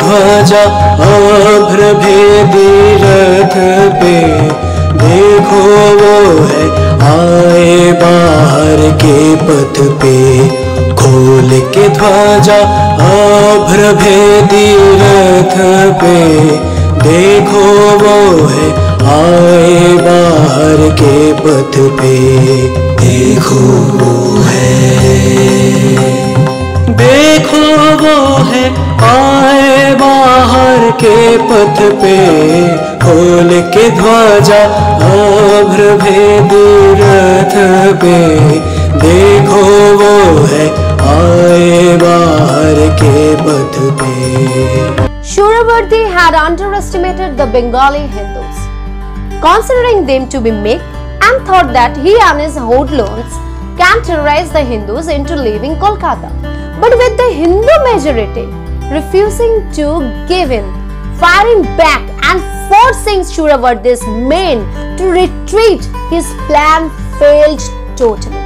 ध्वजा अभ्र भेदी रथ पे, देखो वो है आए बाहर के पथ पे। खोल के ध्वजा अभ्र भेदी रथ पे, देखो वो है आए बाहर के पथ पे। देखो वो है, देखो वो है आए बाहर के पथ पे। खोल के ध्वजा अभ्र भेदी रथ पे, देखो वो है आए बाहर के पथ पे। Shuravardi had underestimated the Bengali Hindus, considering them to be meek, and thought that he and his hoodlums can terrorize the Hindus into leaving Calcutta. But with the Hindu majority refusing to give in, firing back and forcing Shuravardi's men to retreat, his plan failed totally.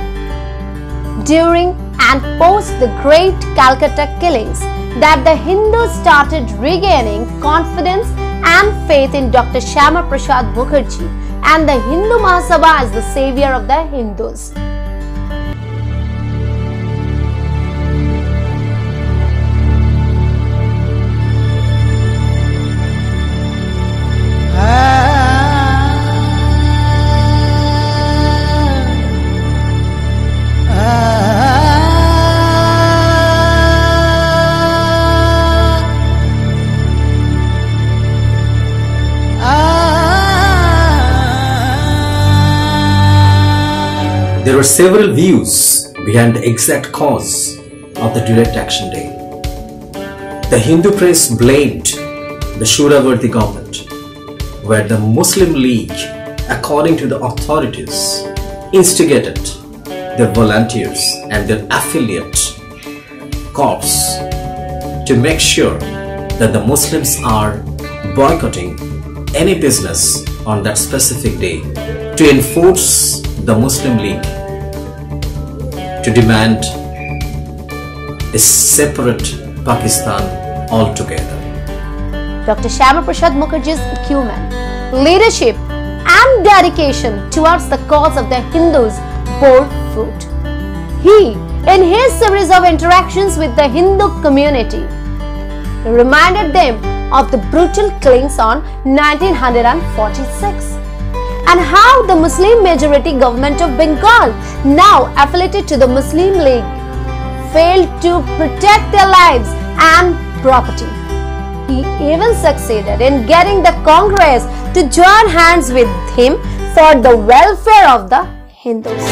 During and post the great Calcutta killings, that the Hindus started regaining confidence and faith in Dr. Shyama Prasad Mukherjee and the Hindu Mahasabha as the savior of the Hindus. There were several views behind the exact cause of the Direct Action Day. The Hindu press blamed the Shuravardi government, where the Muslim League, according to the authorities, instigated their volunteers and their affiliate corps to make sure that the Muslims are boycotting any business on that specific day, to enforce the Muslim League to demand a separate Pakistan altogether. Dr. Shyama Prasad Mukherjee's acumen, leadership and dedication towards the cause of the Hindus bore fruit. He, in his series of interactions with the Hindu community, reminded them of the brutal killings on 1946 and how the Muslim majority government of Bengal, now affiliated to the Muslim League, failed to protect their lives and property. He even succeeded in getting the Congress to join hands with him for the welfare of the Hindus.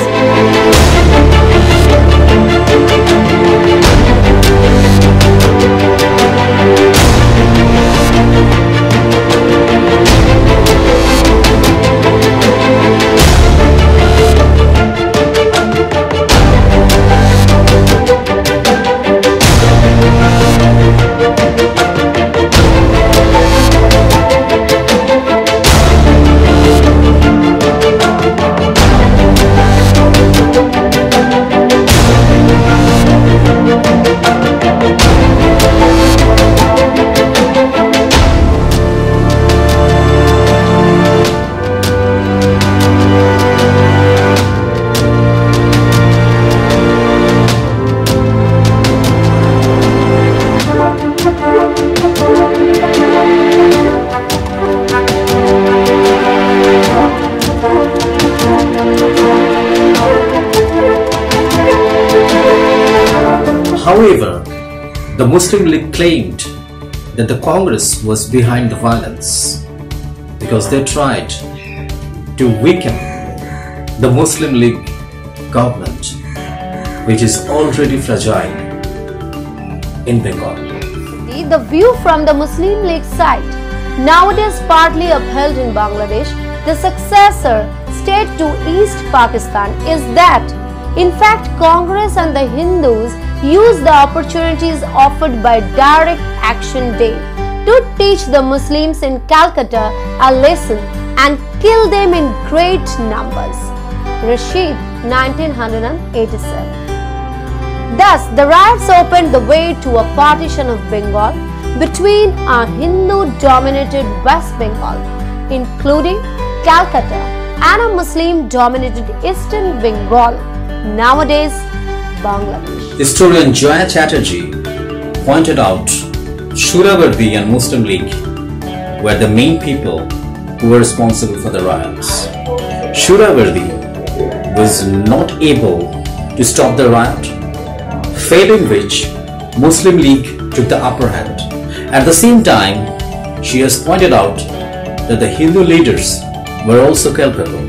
However, the Muslim League claimed that the Congress was behind the violence because they tried to weaken the Muslim League government, which is already fragile in Bengal. The view from the Muslim League side, nowadays partly upheld in Bangladesh, the successor state to East Pakistan, is that in fact Congress and the Hindus used the opportunities offered by Direct Action Day to teach the Muslims in Calcutta a lesson and kill them in great numbers. Rashid, 1987. Thus, the riots opened the way to a partition of Bengal, between a Hindu-dominated West Bengal, including Calcutta, and a Muslim-dominated Eastern Bengal, nowadays Bangladesh. Historian Joya Chatterjee pointed out Shuravardi and Muslim League were the main people who were responsible for the riots. Shuravardi was not able to stop the riot, failing which Muslim League took the upper hand. At the same time, she has pointed out that the Hindu leaders were also culpable.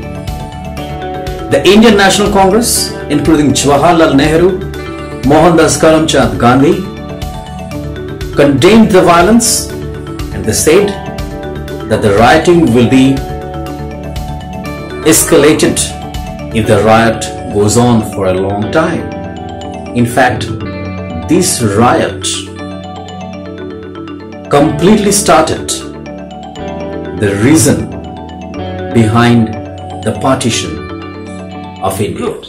The Indian National Congress, including Jawaharlal Nehru, Mohandas Karamchand Gandhi, condemned the violence, and they said that the rioting will be escalated if the riot goes on for a long time. In fact, this riot completely started the reason behind the partition of India.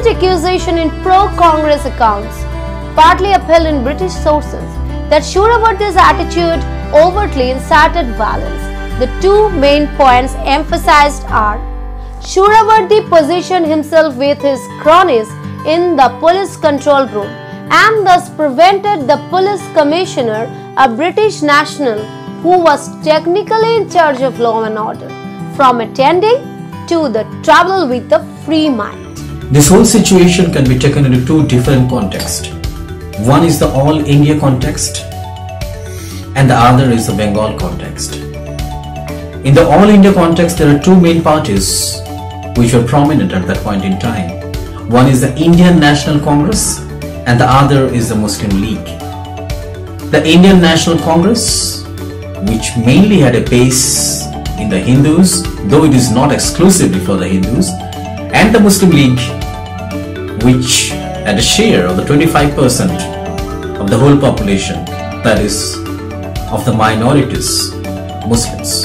Accusation in pro-Congress accounts, partly upheld in British sources, that Shuravardi's attitude overtly incited violence. The two main points emphasized are: Shuravardi positioned himself with his cronies in the police control room and thus prevented the police commissioner, a British national who was technically in charge of law and order, from attending to the trouble with the free mind. This whole situation can be taken into two different contexts. One is the All India context and the other is the Bengal context. In the All India context, there are two main parties which were prominent at that point in time. One is the Indian National Congress and the other is the Muslim League. The Indian National Congress, which mainly had a base in the Hindus, though it is not exclusively for the Hindus, and the Muslim League, which had a share of the 25% of the whole population, that is, of the minorities, Muslims.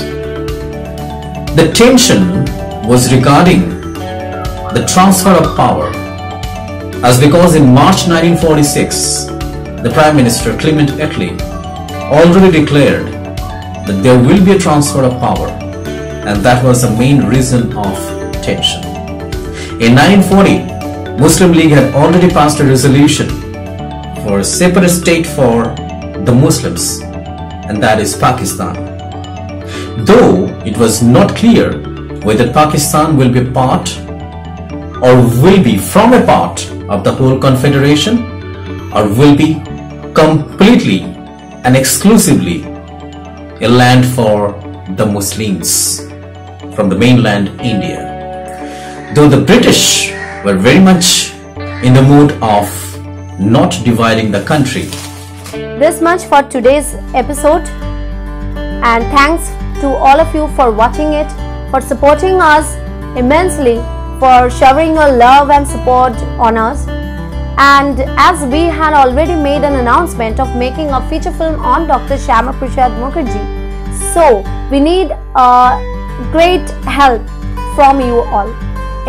The tension was regarding the transfer of power, as because in March 1946, the Prime Minister Clement Attlee already declared that there will be a transfer of power, and that was the main reason of tension. In 1940, Muslim League had already passed a resolution for a separate state for the Muslims, and that is Pakistan. Though it was not clear whether Pakistan will be part or will be from a part of the whole confederation or will be completely and exclusively a land for the Muslims from the mainland India. Though the British were very much in the mood of not dividing the country. This much for today's episode, and thanks to all of you for watching it, for supporting us immensely, for showering your love and support on us. And as we had already made an announcement of making a feature film on Dr. Shyama Prasad Mukherjee, so we need great help from you all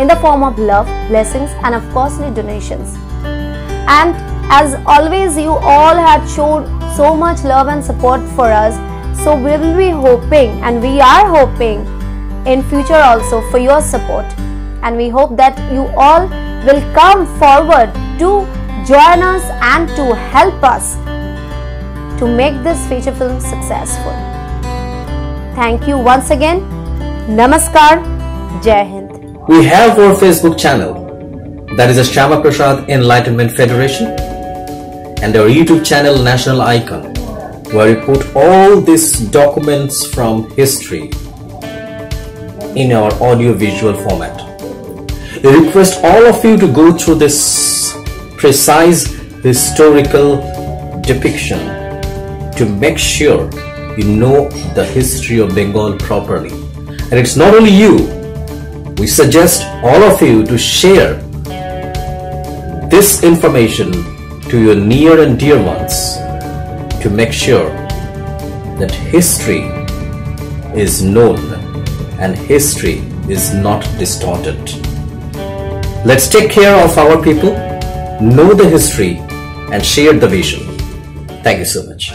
in the form of love, blessings, and of costly donations. And as always, you all had showed so much love and support for us, so we will be hoping, and we are hoping in future also for your support, and we hope that you all will come forward to join us and to help us to make this feature film successful. Thank you once again. Namaskar. Jai Hind. We have our Facebook channel, that is the Shyama Prasad Enlightenment Federation, and our YouTube channel National Icon, where we put all these documents from history in our audio-visual format. We request all of you to go through this precise historical depiction to make sure you know the history of Bengal properly. And it's not only you, we suggest all of you to share this information to your near and dear ones to make sure that history is known and history is not distorted. Let's take care of our people, know the history, and share the vision. Thank you so much.